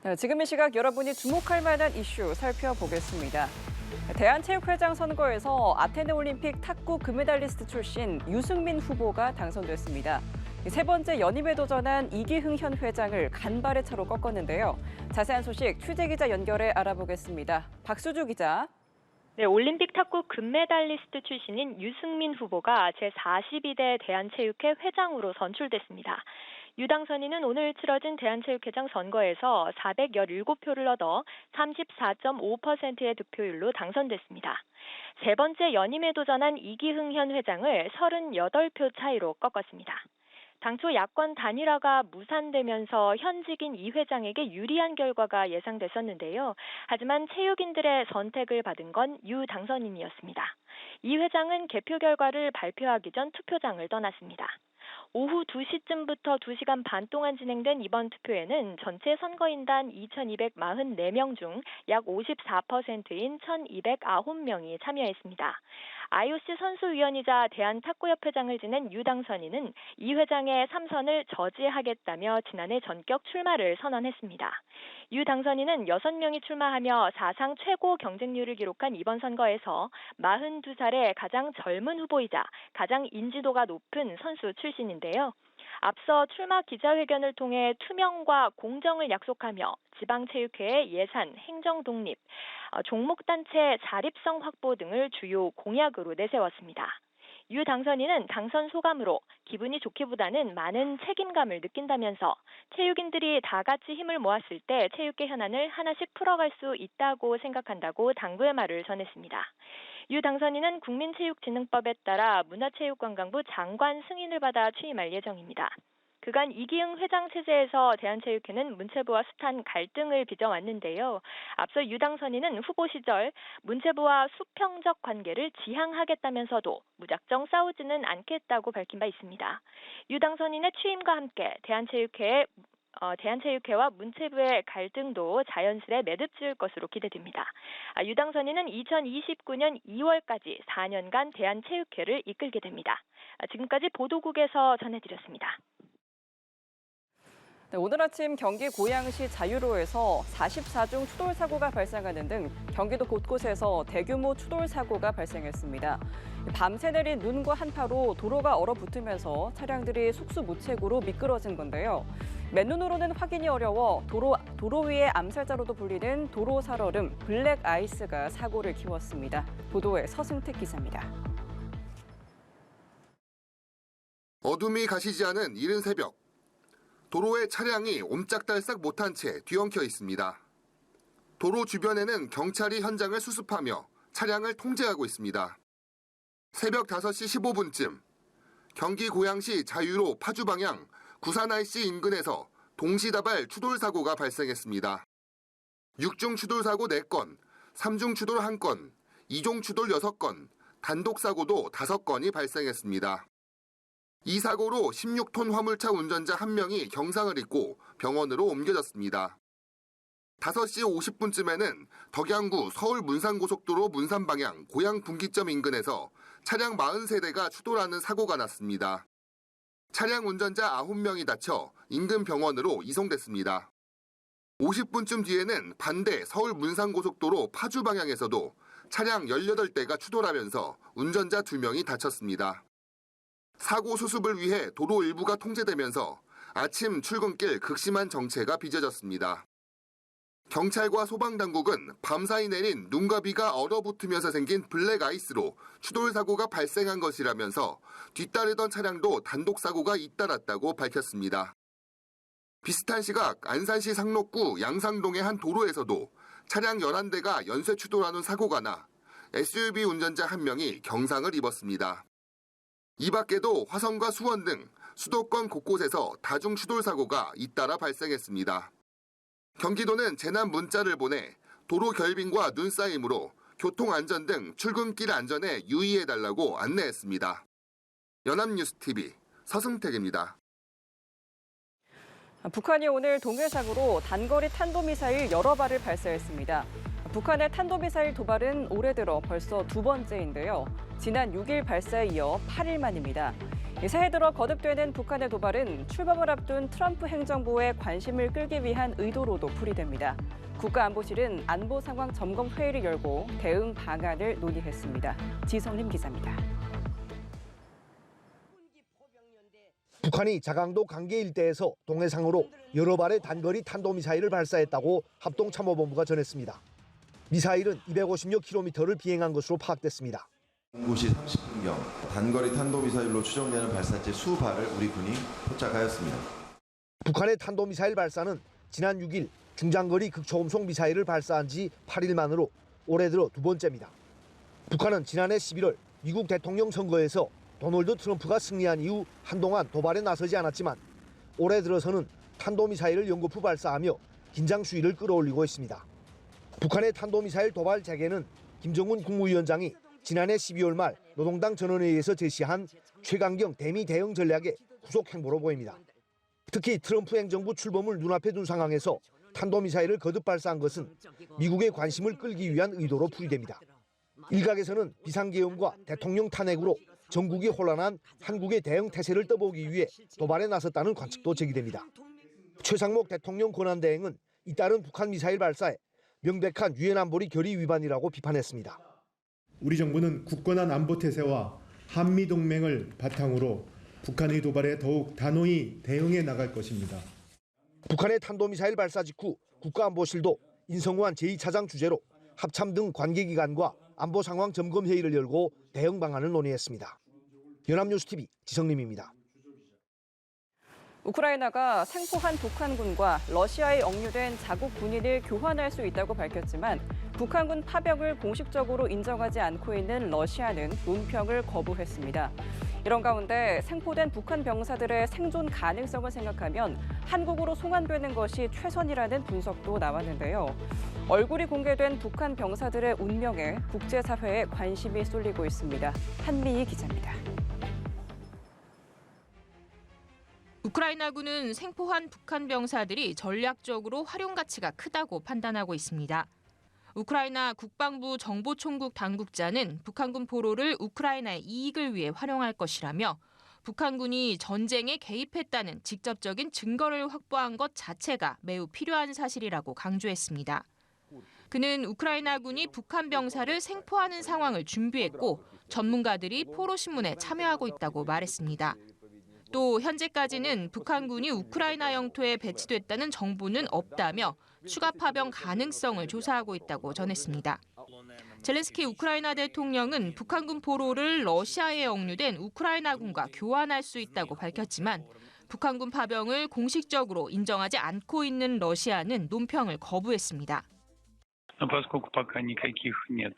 네, 지금 이 시각 여러분이 주목할 만한 이슈 살펴보겠습니다. 대한체육회장 선거에서 아테네 올림픽 탁구 금메달리스트 출신 유승민 후보가 당선됐습니다. 세 번째 연임에 도전한 이기흥 현 회장을 간발의 차로 꺾었는데요. 자세한 소식 취재기자 연결해 알아보겠습니다. 박수주 기자. 네, 올림픽 탁구 금메달리스트 출신인 유승민 후보가 제42대 대한체육회 회장으로 선출됐습니다. 유 당선인은 오늘 치러진 대한체육회장 선거에서 417표를 얻어 34.5%의 득표율로 당선됐습니다. 세 번째 연임에 도전한 이기흥 현 회장을 38표 차이로 꺾었습니다. 당초 야권 단일화가 무산되면서 현직인 이 회장에게 유리한 결과가 예상됐었는데요. 하지만 체육인들의 선택을 받은 건 유 당선인이었습니다. 이 회장은 개표 결과를 발표하기 전 투표장을 떠났습니다. 오후 2시쯤부터 2시간 반 동안 진행된 이번 투표에는 전체 선거인단 2,244명 중 약 54%인 1,209명이 참여했습니다. IOC 선수위원이자 대한탁구협회장을 지낸 유 당선인은 이 회장의 3선을 저지하겠다며 지난해 전격 출마를 선언했습니다. 유 당선인은 6명이 출마하며 사상 최고 경쟁률을 기록한 이번 선거에서 42살의 가장 젊은 후보이자 가장 인지도가 높은 선수 출신인데요. 앞서 출마 기자회견을 통해 투명과 공정을 약속하며 지방체육회의 예산, 행정 독립, 종목단체 자립성 확보 등을 주요 공약으로 내세웠습니다. 유 당선인은 당선 소감으로 기분이 좋기보다는 많은 책임감을 느낀다면서 체육인들이 다 같이 힘을 모았을 때 체육계 현안을 하나씩 풀어갈 수 있다고 생각한다고 당부의 말을 전했습니다. 유 당선인은 국민체육진흥법에 따라 문화체육관광부 장관 승인을 받아 취임할 예정입니다. 그간 이기흥 회장 체제에서 대한체육회는 문체부와 숱한 갈등을 빚어왔는데요. 앞서 유 당선인은 후보 시절 문체부와 수평적 관계를 지향하겠다면서도 무작정 싸우지는 않겠다고 밝힌 바 있습니다. 유 당선인의 취임과 함께 대한체육회와 문체부의 갈등도 자연스레 매듭지을 것으로 기대됩니다. 유 당선인은 2029년 2월까지 4년간 대한체육회를 이끌게 됩니다. 지금까지 보도국에서 전해드렸습니다. 네, 오늘 아침 경기 고양시 자유로에서 44중 추돌 사고가 발생하는 등 경기도 곳곳에서 대규모 추돌 사고가 발생했습니다. 밤새 내린 눈과 한파로 도로가 얼어붙으면서 차량들이 속수무책으로 미끄러진 건데요. 맨눈으로는 확인이 어려워 도로 위의 암살자로도 불리는 도로 살얼음 블랙 아이스가 사고를 키웠습니다. 보도에 서승택 기자입니다. 어둠이 가시지 않은 이른 새벽. 도로에 차량이 옴짝달싹 못한 채 뒤엉켜 있습니다. 도로 주변에는 경찰이 현장을 수습하며 차량을 통제하고 있습니다. 새벽 5시 15분쯤 경기 고양시 자유로 파주 방향 구산 IC 인근에서 동시다발 추돌 사고가 발생했습니다. 6중 추돌 사고 4건, 3중 추돌 1건, 2종 추돌 6건, 단독 사고도 5건이 발생했습니다. 이 사고로 16톤 화물차 운전자 1명이 경상을 입고 병원으로 옮겨졌습니다. 5시 50분쯤에는 덕양구 서울 문산고속도로 문산 방향 고양 분기점 인근에서 차량 40세대가 추돌하는 사고가 났습니다. 차량 운전자 9명이 다쳐 인근 병원으로 이송됐습니다. 50분쯤 뒤에는 반대 서울 문산고속도로 파주 방향에서도 차량 18대가 추돌하면서 운전자 2명이 다쳤습니다. 사고 수습을 위해 도로 일부가 통제되면서 아침 출근길 극심한 정체가 빚어졌습니다. 경찰과 소방당국은 밤사이 내린 눈과 비가 얼어붙으면서 생긴 블랙 아이스로 추돌 사고가 발생한 것이라면서 뒤따르던 차량도 단독 사고가 잇따랐다고 밝혔습니다. 비슷한 시각 안산시 상록구 양상동의 한 도로에서도 차량 11대가 연쇄 추돌하는 사고가 나 SUV 운전자 1명이 경상을 입었습니다. 이 밖에도 화성과 수원 등 수도권 곳곳에서 다중 추돌 사고가 잇따라 발생했습니다. 경기도는 재난 문자를 보내 도로 결빙과 눈 쌓임으로 교통안전 등 출근길 안전에 유의해달라고 안내했습니다. 연합뉴스TV 서승택입니다. 북한이 오늘 동해상으로 단거리 탄도미사일 여러 발을 발사했습니다. 북한의 탄도미사일 도발은 올해 들어 벌써 2번째인데요. 지난 6일 발사에 이어 8일 만입니다. 새해 들어 거듭되는 북한의 도발은 출범을 앞둔 트럼프 행정부의 관심을 끌기 위한 의도로도 풀이됩니다. 국가안보실은 안보 상황 점검 회의를 열고 대응 방안을 논의했습니다. 지성림 기자입니다. 북한이 자강도 강계 일대에서 동해상으로 여러 발의 단거리 탄도미사일을 발사했다고 합동참모본부가 전했습니다. 미사일은 250여 킬로미터를 비행한 것으로 파악됐습니다. 09시 30분경 단거리 탄도미사일로 추정되는 발사체 수발을 우리 군이 포착하였습니다. 북한의 탄도미사일 발사는 지난 6일 중장거리 극초음속 미사일을 발사한 지 8일 만으로 올해 들어 두 번째입니다. 북한은 지난해 11월 미국 대통령 선거에서 도널드 트럼프가 승리한 이후 한동안 도발에 나서지 않았지만 올해 들어서는 탄도미사일을 연거푸 발사하며 긴장 수위를 끌어올리고 있습니다. 북한의 탄도미사일 도발 재개는 김정은 국무위원장이 지난해 12월 말 노동당 전원회의에서 제시한 최강경 대미 대응 전략의 후속 행보로 보입니다. 특히 트럼프 행정부 출범을 눈앞에 둔 상황에서 탄도미사일을 거듭 발사한 것은 미국의 관심을 끌기 위한 의도로 풀이됩니다. 일각에서는 비상계엄과 대통령 탄핵으로 전국이 혼란한 한국의 대응 태세를 떠보기 위해 도발에 나섰다는 관측도 제기됩니다. 최상목 대통령 권한대행은 잇따른 북한 미사일 발사에 명백한 유엔 안보리 결의 위반이라고 비판했습니다. 우리 정부는 굳건한 안보 태세와 한미 동맹을 바탕으로 북한의 도발에 더욱 단호히 대응해 나갈 것입니다. 북한의 탄도미사일 발사 직후 국가안보실도 인성환 제2차장 주재로 합참 등 관계기관과 안보 상황 점검 회의를 열고 대응 방안을 논의했습니다. 연합뉴스TV 지성림입니다. 우크라이나가 생포한 북한군과 러시아에 억류된 자국 군인을 교환할 수 있다고 밝혔지만 북한군 파병을 공식적으로 인정하지 않고 있는 러시아는 논평을 거부했습니다. 이런 가운데 생포된 북한 병사들의 생존 가능성을 생각하면 한국으로 송환되는 것이 최선이라는 분석도 나왔는데요. 얼굴이 공개된 북한 병사들의 운명에 국제사회에 관심이 쏠리고 있습니다. 한미희 기자입니다. 우크라이나군은 생포한 북한 병사들이 전략적으로 활용 가치가 크다고 판단하고 있습니다. 우크라이나 국방부 정보총국 당국자는 북한군 포로를 우크라이나의 이익을 위해 활용할 것이라며 북한군이 전쟁에 개입했다는 직접적인 증거를 확보한 것 자체가 매우 필요한 사실이라고 강조했습니다. 그는 우크라이나군이 북한 병사를 생포하는 상황을 준비했고 전문가들이 포로 신문에 참여하고 있다고 말했습니다. 또 현재까지는 북한군이 우크라이나 영토에 배치됐다는 정보는 없다며 추가 파병 가능성을 조사하고 있다고 전했습니다. 젤렌스키 우크라이나 대통령은 북한군 포로를 러시아에 억류된 우크라이나군과 교환할 수 있다고 밝혔지만 북한군 파병을 공식적으로 인정하지 않고 있는 러시아는 논평을 거부했습니다. Поскольку пока никаких нет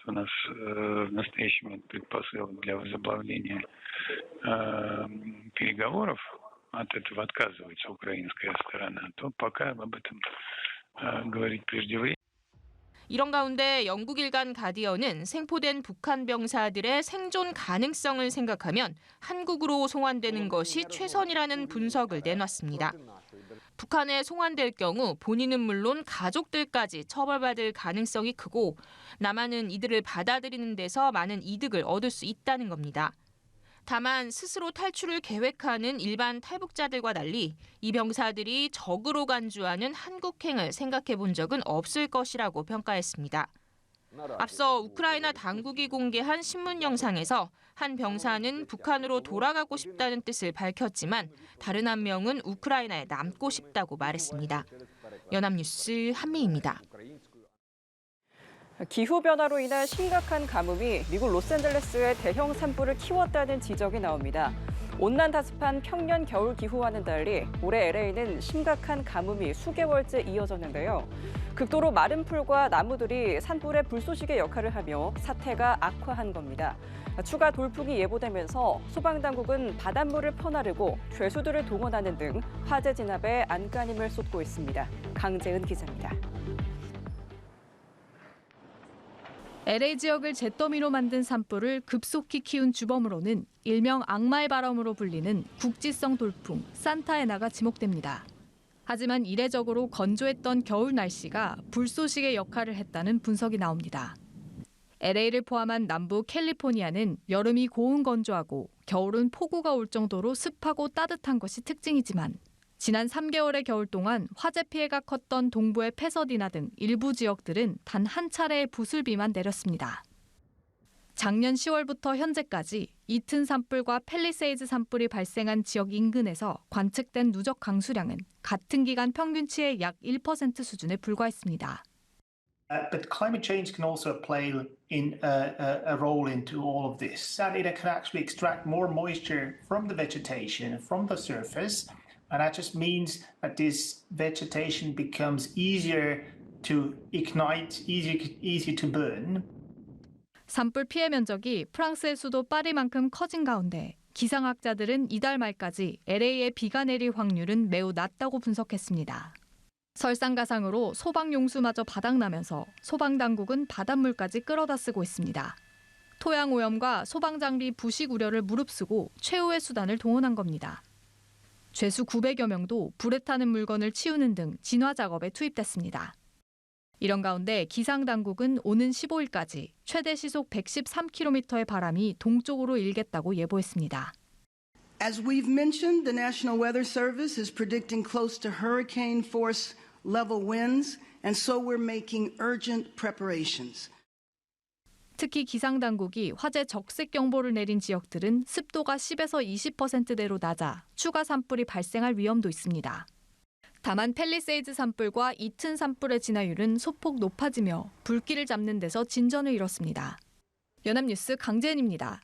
у нас в настоящий момент предпосылок для возобновления переговоров, от этого отказывается украинская сторона, то пока об этом говорить преждевременно. 이런 가운데 영국 일간 가디언은 생포된 북한 병사들의 생존 가능성을 생각하면 한국으로 송환되는 것이 최선이라는 분석을 내놨습니다. 북한에 송환될 경우 본인은 물론 가족들까지 처벌받을 가능성이 크고 남한은 이들을 받아들이는 데서 많은 이득을 얻을 수 있다는 겁니다. 다만 스스로 탈출을 계획하는 일반 탈북자들과 달리 이 병사들이 적으로 간주하는 한국행을 생각해 본 적은 없을 것이라고 평가했습니다. 앞서 우크라이나 당국이 공개한 신문 영상에서 한 병사는 북한으로 돌아가고 싶다는 뜻을 밝혔지만 다른 한 명은 우크라이나에 남고 싶다고 말했습니다. 연합뉴스 한미희입니다. 기후변화로 인한 심각한 가뭄이 미국 로스앤젤레스의 대형 산불을 키웠다는 지적이 나옵니다. 온난 다습한 평년 겨울 기후와는 달리 올해 LA는 심각한 가뭄이 수개월째 이어졌는데요. 극도로 마른 풀과 나무들이 산불의 불쏘시개 역할을 하며 사태가 악화한 겁니다. 추가 돌풍이 예보되면서 소방당국은 바닷물을 퍼나르고 죄수들을 동원하는 등 화재 진압에 안간힘을 쏟고 있습니다. 강재은 기자입니다. LA 지역을 잿더미로 만든 산불을 급속히 키운 주범으로는 일명 악마의 바람으로 불리는 국지성 돌풍 산타에나가 지목됩니다. 하지만 이례적으로 건조했던 겨울 날씨가 불쏘시개 역할을 했다는 분석이 나옵니다. LA를 포함한 남부 캘리포니아는 여름이 고온 건조하고 겨울은 폭우가 올 정도로 습하고 따뜻한 것이 특징이지만 지난 3개월의 겨울 동안 화재 피해가 컸던 동부의 패서디나 등 일부 지역들은 단 한 차례의 부슬비만 내렸습니다. 작년 10월부터 현재까지 이튼 산불과 팰리세이드 산불이 발생한 지역 인근에서 관측된 누적 강수량은 같은 기간 평균치의 약 1% 수준에 불과했습니다. But climate change can also play in a role into all of this. And it can actually extract more moisture from the vegetation, from the surface. And that just means that this vegetation becomes easier to ignite, easier to burn. 산불 피해 면적이 프랑스의 수도 파리만큼 커진 가운데 기상학자들은 이달 말까지 LA에 비가 내릴 확률은 매우 낮다고 분석했습니다. 설상가상으로 소방용수마저 바닥나면서 소방당국은 바닷물까지 끌어다 쓰고 있습니다. 토양오염과 소방장비 부식 우려를 무릅쓰고 최후의 수단을 동원한 겁니다. 죄수 900여 명도 불에 타는 물건을 치우는 등 진화 작업에 투입됐습니다. 이런 가운데 기상당국은 오는 15일까지 최대 시속 113km의 바람이 동쪽으로 일겠다고 예보했습니다. As we've mentioned, the National Weather Service is predicting close to hurricane force level winds, and so we're making urgent preparations. 특히 기상당국이 화재 적색 경보를 내린 지역들은 습도가 10에서 20%대로 낮아 추가 산불이 발생할 위험도 있습니다. 다만 팰리세이드 산불과 이튼 산불의 진화율은 소폭 높아지며 불길을 잡는 데서 진전을 이뤘습니다. 연합뉴스 강재은입니다.